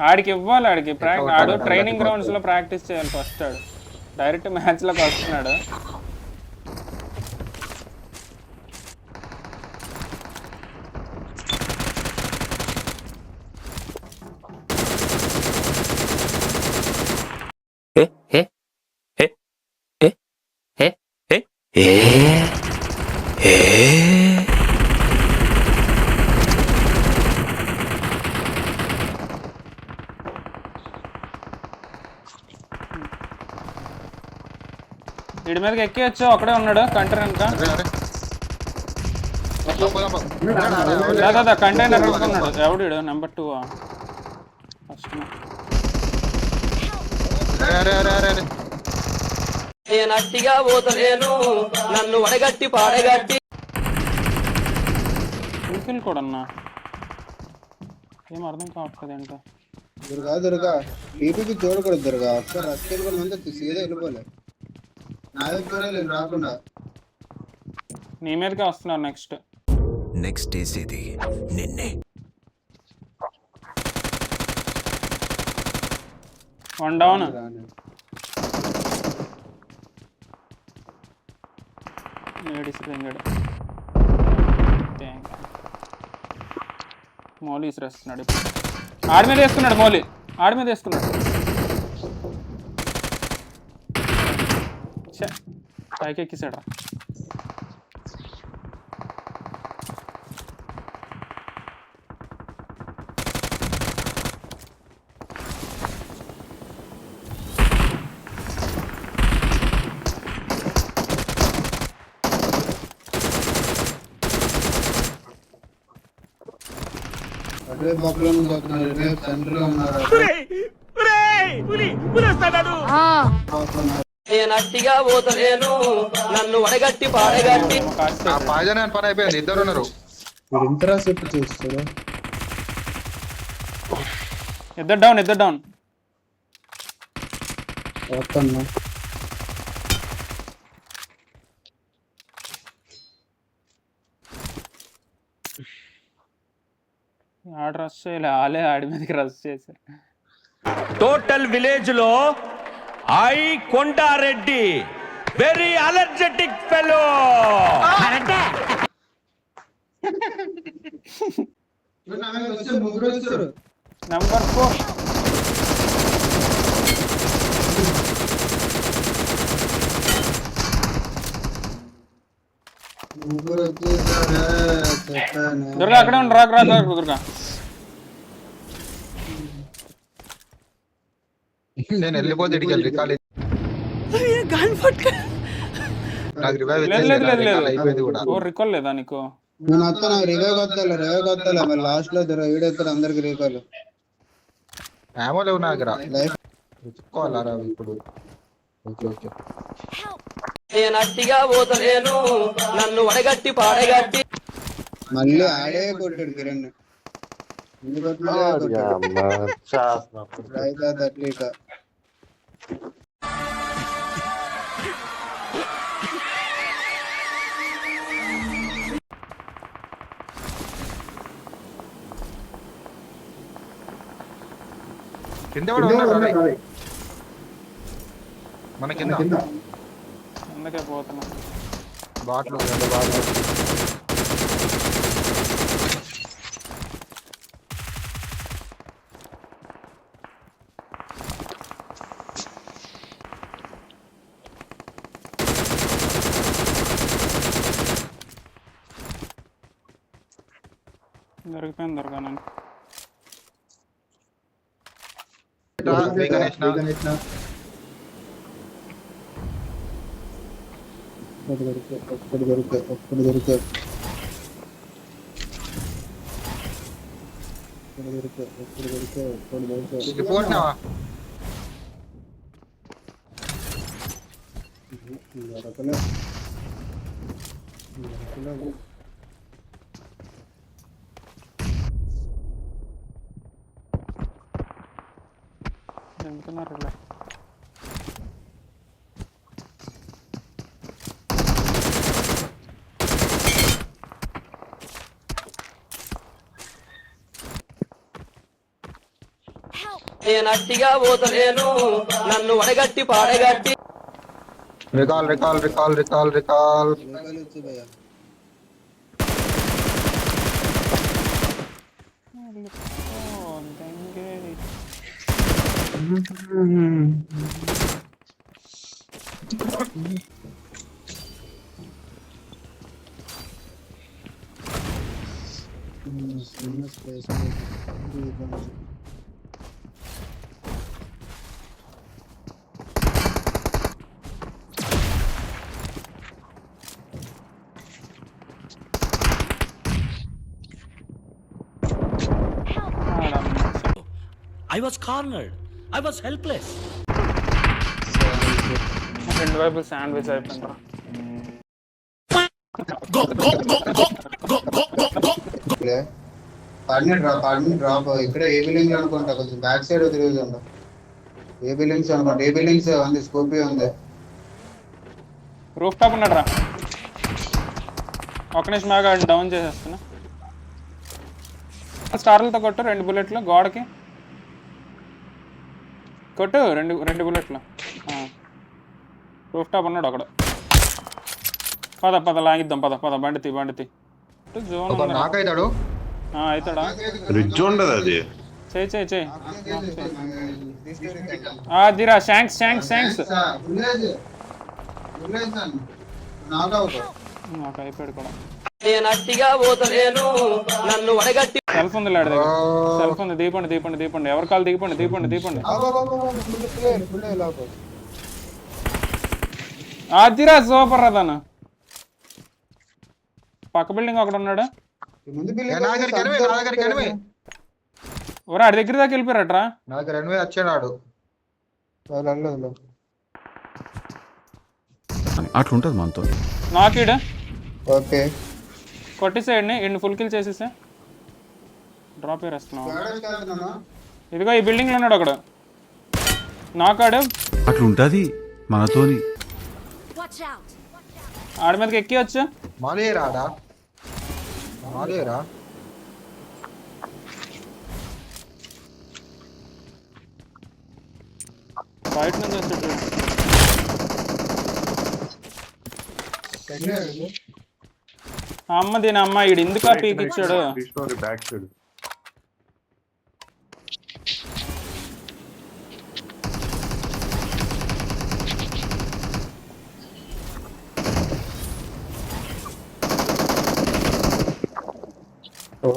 ఆడికి ఇవ్వాలి, ఆడికి ఆడు ట్రైనింగ్ గ్రౌండ్స్ లో ప్రాక్టీస్ చేయాలి ఫస్ట్. ఆడు డైరెక్ట్ మ్యాచ్ లోకి వస్తున్నాడు. వీడి మీదకి ఎక్కియచ్చు, అక్కడే ఉన్నాడు కంటైనర్ వెనక. దాదా కంటైనర్ అనుకున్నాడు. ఎవడు నెంబర్ 2 ఫస్ట్ కూడా అన్నా. ఏం అర్థం కావట్లేదు ఏంటో. దుర్గా టీపీకి చూడకూడదు దుర్గా. ఒకసారి రస్కెల్ కూడా మంది సీదా వెళ్ళిపోలే. రాకుండా నీ మీదకే వస్తున్నారు. నెక్స్ట్ వేసేది నిన్నే. 1 డౌన్. మౌలి ఇస్తున్నాడు. ఆడి మీద వేసుకున్నాడు. మౌలి ఆడి మీద వేసుకున్నాడు. పైకి ఎక్కిసాడు. నన్ను వడగట్టి పాడగట్టి పని అయిపోయింది. ఇద్దరు ఉన్నారు. ఇద్దరు డౌన్. ఆడ రష్ చేయలే, ఆలే ఆడి మీదకి రష్ చేశారు. టోటల్ విలేజ్ లో Kondareddy very అలర్జెటిక్ fellow. Number 4 Durga అక్కడే ఉండు. రాక దుర్గా. నేను వెళ్ళిపోతే లేదు. రికాల్ లేదా నీకు? రివైవ్ కొత్తాలి లాస్ట్ లో వీడెత్తాడు అందరికి రికాల్. ఏమో లేవు నా దగ్గర. ఇప్పుడు నన్ను వడగట్టి పాడగట్టి మళ్ళీ ఆడే కొట్టాడు కిరణ్. మన కింద అందుకే పోతున్నా. బాట్లు దొరికిపోయింది. దొరకను ఎంతున్నారు. నేను అట్టిగా పోతలేను నన్ను వడగట్టి పాడగట్టి recall recall recall recall recall local వచ్చి భయ్యా space I was cornered. I was helpless. రెండు వైపు శాండ్విచ్ అయిపోయింది. పడిన డ్రాప్ ఇక్కడ ఏ బిల్డింగ్ అనుకుంటా కొంచెం బ్యాక్ సైడ్ తిరుగుతుండ ఏ బిల్డింగ్స్ అనుకుంటా ఏ బిల్డింగ్స్ ఉంది స్కోపీ ఉంది రూఫ్ టాప్ ఉన్నాడు రా. ఒక నిమిషం బాగా డౌన్ చేసేస్తున్నా. స్టార్లతో కొట్టు 2 బుల్లెట్లు గోడకి కొట్టు 2 బుల్లెట్లు. రూఫ్ టాప్ ఉన్నాడు ఒకడు. పద లాగిద్దాం పద బండి జోన్ నాకైతాడు అవుతాడా రిడ్జ్ ఉండదు అది. చేయి అదిరా శాంక్స్ నాకు అయిపోయాడు కూడా. నేను అట్టిగా పోతలేను నన్ను వడగట్టి సెల్ఫ్ ఉంది లాడి దగ్గర. సెల్ఫ్ ఉంది. దీపండి ఎవరి కాలు దీపండి. అదిరా సూపర్ రా తను. పక్క బిల్డింగ్ ఒకడు ఉన్నాడు. ఒరే ఆడి దగ్గర దాకా వెళ్ళిపోయారట్రా. నా దగ్గర ఎనిమిది వచ్చాడు. అట్లుంటది మనతో. నాకీడు ఓకే కొట్టేసేయండి. ఇన్ని ఫుల్ కిల్ చేసేసా. డ్రాప్ వేస్తున్నావు. ఇదిగో ఈ బిల్డింగ్ లో ఉన్నాడు ఒకడు. నాకాడు అట్లుంటది మనతోని. ఆడి మీదకి ఎక్కివచ్చు. మాలేరా బయట నుంచి వచ్చేట్టు. అమ్మ దీని అమ్మ ఈడు ఎందుకు పీక్ ఇచ్చాడు. బ్యాక్ సైడ్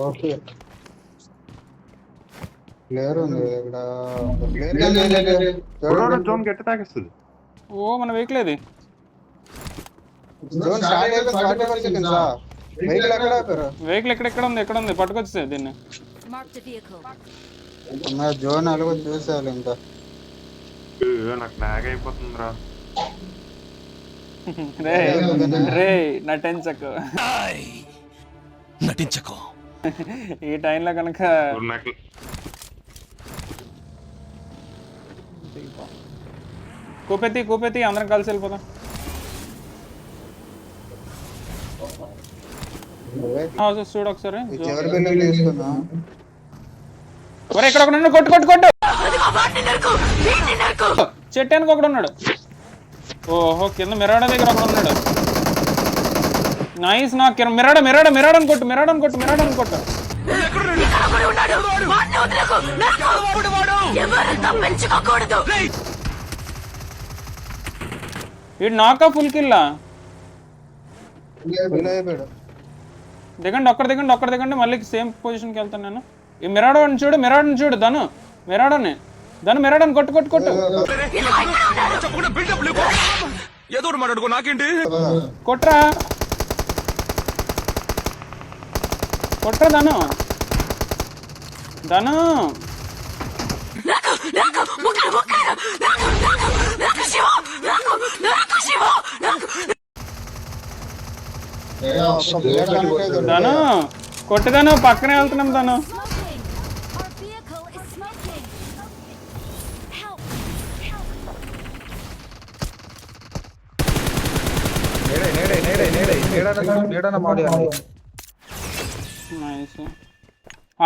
ఓకే ప్లేయర్ ఉంది ఇక్కడ. జోన్ గట్టి తాకేస్తుంది. ఓ మన వెహికల్ ఇది. వెహికల్ ఎక్కడ ఉంది పట్టుకొచ్చే దీన్ని. జోన్ అలాగ చూసేయాలి ఇంకా. నాకు నాగ్ అయిపోతుందిరా. రే నటించకు. ఈ టైంలో కనుక కూపెత్తి అందరం కలిసి వెళ్ళిపోదాం. చూడు ఒకసారి. ఒరే ఇక్కడ ఒక ఉన్నాడు. కొట్టు చెట్టానికి ఒకడు ఉన్నాడు. ఓహో కింద మిరాడ దగ్గర ఒకడు ఉన్నాడు. నైస్. నాకు మిరాడని కొట్టు. వీడు నాకా ఫుల్ కిల్లా. దిగండి ఒక్కడి దిగండి మళ్ళీ సేమ్ పొజిషన్కి వెళ్తాను నేను. ఈ మిరాడోని చూడు ధను మిరాడోని కొట్టు. కొట్రా ధను కొట్టుదాను పక్కనే వెళ్తున్నాం ధను.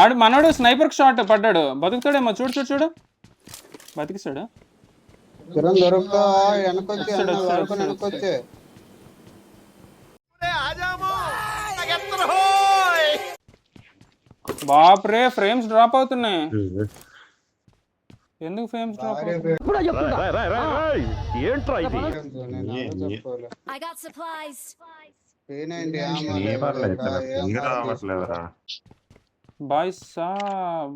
ఆడు మనోడు స్నైపర్ షాట్ పడ్డాడు, బతుకుతాడేమో. చూడు చూడు చూడు, బతికిస్తాడు. కిరణ్ దొరుకుతా వెనకొచ్చి వెనకొచ్చి బాప్రే ఫ్రేమ్స్ డ్రాప్ అవుతున్నాయి. ఎందుకు ఫ్రేమ్స్ డ్రాప్ అవుతున్నాయి? I got supplies. రావట్లేదురా. బాయ్ సాబ్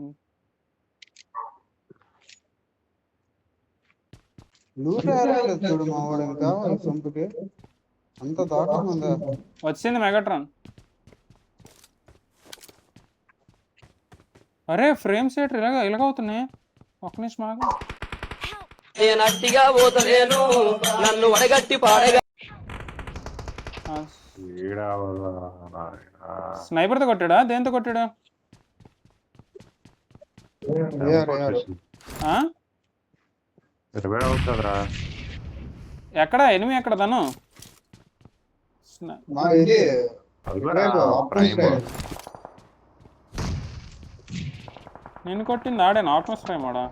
చూడు మా వాడు ఇంకా సొంపుకి అంత దాటం ఉందా. వచ్చింది మెగాట్రాన్. అరే ఫ్రేమ్స్ ఏంటి ఇలాగవుతున్నాయి? ఒక్క నిమిషం ఆగు. నేను అట్టిగా పోతలేను నన్ను వడగట్టి పాడగా. స్నైపర్తో కొట్టాడా, దేంతో కొట్టాడా? ఎక్కడ ఎనిమి ఎక్కడ తను? నేను కొట్టింది ఆడాను ఆప్మస్ ప్రైమోడా.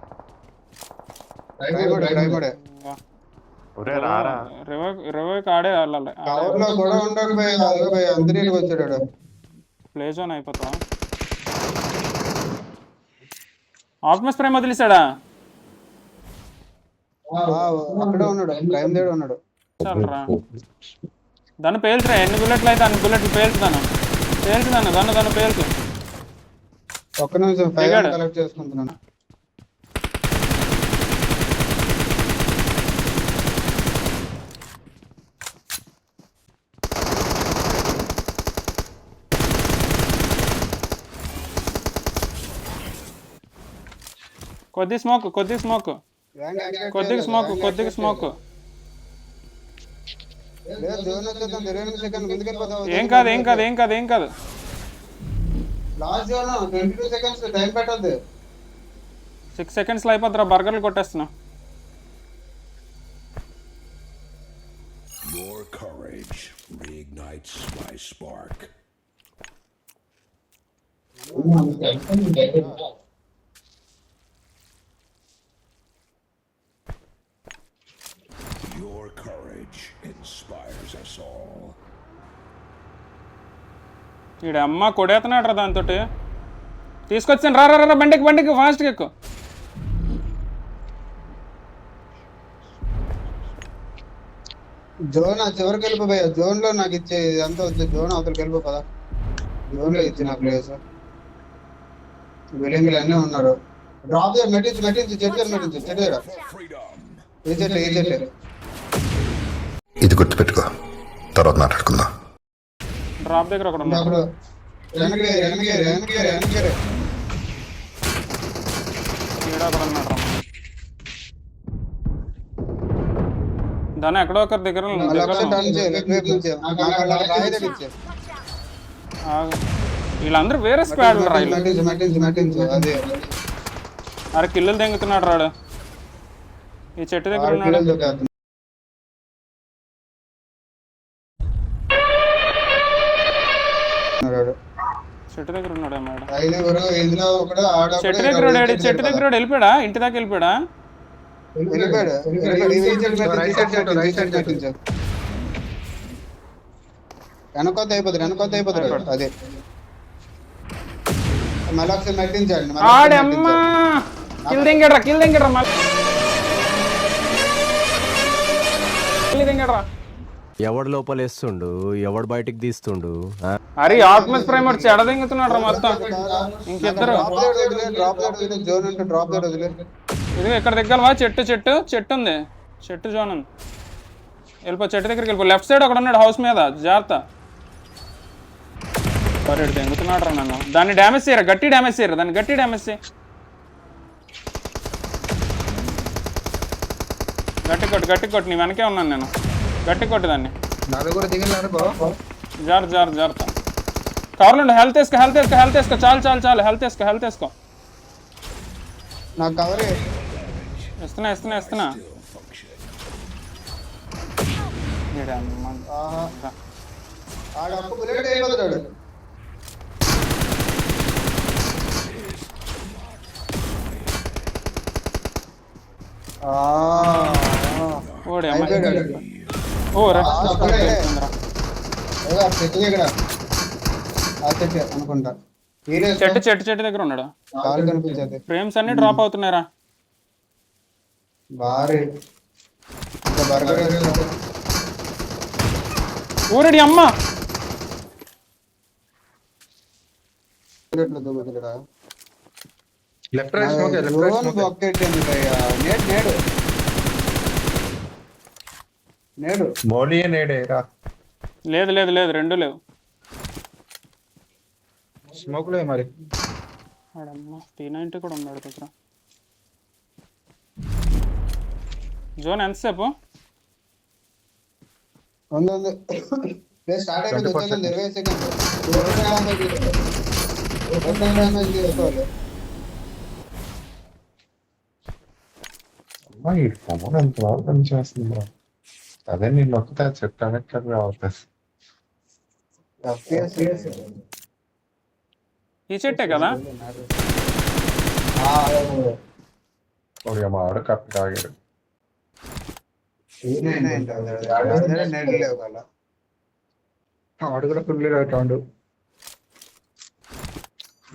రివైక్ ఆడే వెళ్ళాలి. ప్లే జోన్ అయిపోతా. ఆప్మస్ ప్రైమ్ వదిలేసాడా? దాన్ని పేల్చురా, ఎన్ని బుల్లెట్లు అయితే అన్ని బుల్లెట్లు పేల్చుతాను. దాన్ని పేల్చు. ఒక్క నిమిషం కలెక్ట్ చేసుకుంటున్నాను. కొద్ది స్మోక్ ఏం కాదు. లాస్ట్ జోన్ 22 సెకండ్స్ టైం పెట్టొద్దు. 6 సెకండ్స్ లో అయిపోద్దిరా, బర్గర్లు కొట్టేస్తున్నా. Your courage reignites my spark. Your courage inspires us all. ఈడ అమ్మ కొడేస్తున్నాడు రా దాంతో. తీసుకొచ్చాను, రా బండికి ఫాస్ట్గా ఎక్కువ. జోన్ చివరికి వెళ్ళిపోయా. జోన్ లో నాకు ఇచ్చే అంత వద్దు. జోన్ అవతలకి వెళ్ళిపో కదా. జోన్ లో ఇచ్చిన ప్లేస్ బిల్డింగ్ అన్నీ ఉన్నారు. డ్రాప్ మెట్టించు చెట్టు ఏ చెట్టు ఇది గుర్తుపెట్టుకో, తర్వాత మాట్లాడుకుందాం. డ్రాప్ దగ్గర ఒకడు ఉన్నాడు. దాని ఎక్కడో ఒకరి దగ్గర వీళ్ళందరూ వేరే స్క్వాడ్. అరే కిల్లులు తెంగుతున్నాడు రాడు. ఈ చెట్టు దగ్గర ఉన్నాడు. చెట్టు దగ్గర ఉన్నాడు మేడం. చెట్టు దగ్గర వెళ్ళిపోయాడా? ఇంటి దాకా వెళ్ళిపోయాడా? వెనకొద్ద అయిపోతారు. అదే మళ్ళీ ఒకసారి నటించండి. ఎవడు లోపలేస్తుండు, ఎవడు బయటికి తీస్తుండు. అరే ఆప్మస్ ప్రైమర్ చెడదింగుతున్నాడు రా మొత్తం. ఇంకిద్దరు ఇది ఇక్కడ దిగ్గలవా? చెట్టు ఉంది. చెట్టు జోన్ ఉంది. వెళ్ళిపో, చెట్టు దగ్గరికి వెళ్ళిపో. లెఫ్ట్ సైడ్ ఒకడు ఉన్నాడు హౌస్ మీద, జాగ్రత్త. సరే తెంగుతున్నాడు రా నన్ను. దాన్ని డ్యామేజ్ చేయరా, గట్టి డ్యామేజ్ చేయరా. గట్టి కొట్టు. నీ వెనకే ఉన్నాను నేను. గట్టి కొట్టు దాన్ని. జాగ్రత్త. కవర్లో హెల్త్ వేసుకో. చాలు హెల్త్ వేసుకో. నాకు కవర్ ఇస్తున్నా. ఓడి అమ్మ అయిపోయాడు. ఓ రా అక్కడే. ఏదో ఆ చెట్టు దగ్గర ఆ చెట్టు అనుకుంటా చెట్టు చెట్టు చెట్టు దగ్గర ఉన్నాడు. కాలు కనిపించేది ఫ్రేమ్స్ అన్ని డ్రాప్ అవుతున్నారా? భారీ ఇంకా బర్గర్ ఊరడి అమ్మ left right smoke left right smoke బొక్కెట్టింది భయ్యా. నేడు నేడు మోడీ నేడే రా లేదు లేదు లేదు రెండు లేవు. స్మోక్ లే మరి ఆడమ్మ T90 కూడా ఉన్నాడు దగ్గర. జోన్ ఎంతసేపు? ఉంది ప్లే స్టార్ట్ అయిపోయింది. 20%. 20 సెకండ్స్ అమ్మా ఈ ఫోన్ ఎంత బాగా పనిచేస్తుంది రా. అదే నేను నొక్కుతా చెట్టు కనెక్టర్ రావుతుంది. ఈ చెట్టే కదా? ఒక మా ఆడ కప్పు తాగాడు. ఆడు కూడా ఫుల్ అవుతాడు.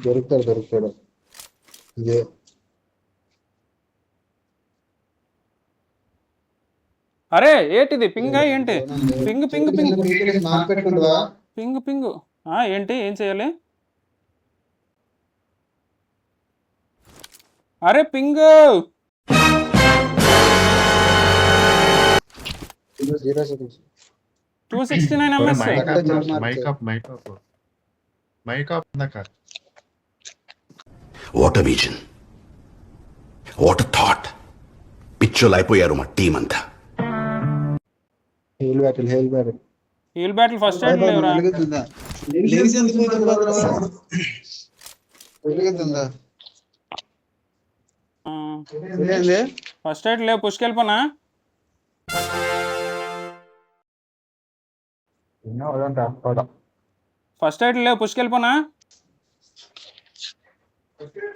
దొరుకుతాడు ఇదే అరే ఏంటిది పింగ్ ఏంటి? పింగ్ పింగ్ పింగ్ పెట్టుకుంటావా? పింగ్ పింగ్ ఏంటి? ఏం చేయాలి? అరే ping 0 seconds 269 ms. Mic off ఇందాక What a vision. What a thought. పిచ్చోలు అయిపోయారు మా టీం అంతా. Hail battle heal battle first aid లేవురా. వెలుగుతుందా? ఫస్ట్ ఎయిడ్ లేవు. పుష్కెళ్ళిపోనా? ఫస్ట్ ఎయిడ్ లేవు. పుష్కెళ్ళిపోనా?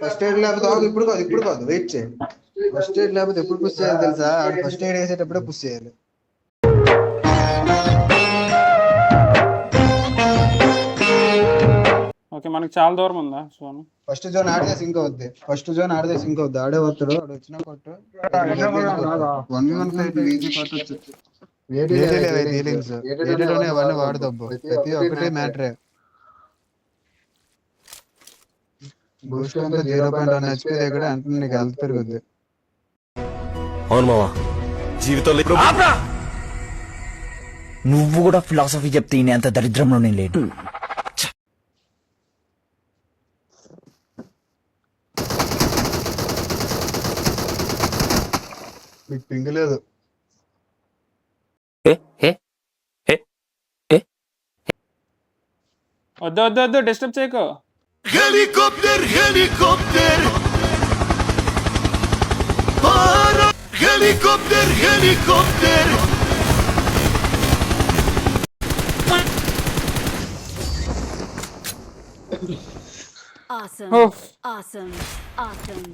ఫస్ట్ ఎయిడ్ లేకపోతే ఇప్పుడు కాదు వెయిట్ చేయి. ఫస్ట్ ఎయిడ్ లేకపోతే ఎప్పుడు పుష్ చేయాలి తెలుసా? ఫస్ట్ ఎయిడ్ వేసేటప్పుడే పుష్ చేయాలి. ఓకే మనకి చాలా దూరం ఉందా జోన్? ఫస్ట్ జోన్ ఆడితే సింక్ అవుద్ది. ఆడే వస్తాడు. ఆడు వచ్చినా కొట్టు. 1v1 fight easy కొట్టొచ్చు. ఏడీలోనే అవన్నీ వాడదబ్బు. ప్రతి ఒక్కటి మ్యాటరే. బూస్ట్ అంతా 0.1 HP దగ్గర అంటే నీకు హెల్త్ పెరుగుద్ది. అవును మావా జీవితంలో నువ్వు కూడా ఫిలాసఫీ చెప్తే అంత దరిద్రంలో నేను లేను. మీకు పింగ్ లేదు. వద్దు డిస్టర్బ్ చేయకు. Helicopter, helicopter. Helicopter, helicopter. Awesome. Oof. Awesome. Awesome.